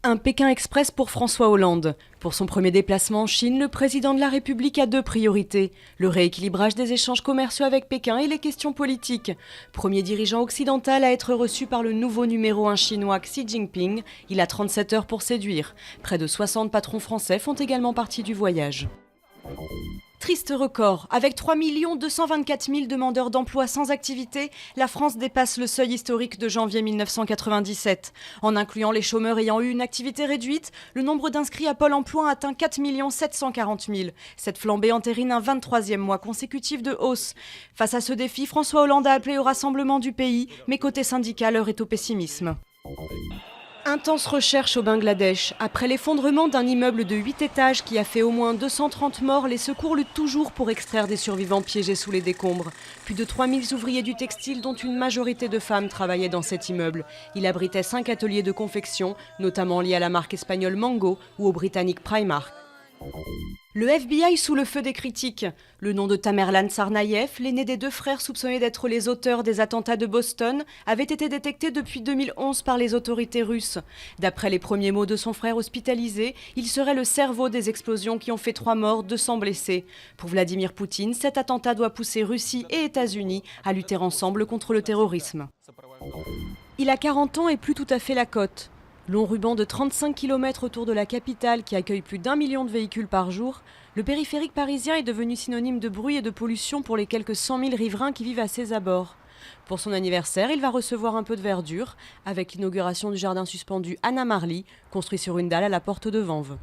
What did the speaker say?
Un Pékin Express pour François Hollande. Pour son premier déplacement en Chine, le président de la République a deux priorités. Le rééquilibrage des échanges commerciaux avec Pékin et les questions politiques. Premier dirigeant occidental à être reçu par le nouveau numéro 1 chinois Xi Jinping. Il a 37 heures pour séduire. Près de 60 patrons français font également partie du voyage. Triste record, avec 3 224 000 demandeurs d'emploi sans activité, la France dépasse le seuil historique de janvier 1997. En incluant les chômeurs ayant eu une activité réduite, le nombre d'inscrits à Pôle emploi atteint 4 740 000. Cette flambée entérine un 23e mois consécutif de hausse. Face à ce défi, François Hollande a appelé au rassemblement du pays, mais côté syndical, l'heure est au pessimisme. Intense recherche au Bangladesh. Après l'effondrement d'un immeuble de 8 étages qui a fait au moins 230 morts, les secours luttent toujours pour extraire des survivants piégés sous les décombres. Plus de 3000 ouvriers du textile, dont une majorité de femmes, travaillaient dans cet immeuble. Il abritait 5 ateliers de confection, notamment liés à la marque espagnole Mango ou au britannique Primark. Le FBI sous le feu des critiques. Le nom de Tamerlan Tsarnaev, l'aîné des deux frères soupçonnés d'être les auteurs des attentats de Boston, avait été détecté depuis 2011 par les autorités russes. D'après les premiers mots de son frère hospitalisé, il serait le cerveau des explosions qui ont fait 3 morts, 200 blessés. Pour Vladimir Poutine, cet attentat doit pousser Russie et États-Unis à lutter ensemble contre le terrorisme. Il a 40 ans et plus tout à fait la cote. Long ruban de 35 km autour de la capitale qui accueille plus d'1 million de véhicules par jour, le périphérique parisien est devenu synonyme de bruit et de pollution pour les quelques 100 000 riverains qui vivent à ses abords. Pour son anniversaire, il va recevoir un peu de verdure avec l'inauguration du jardin suspendu Anna Marly, construit sur une dalle à la porte de Vanves.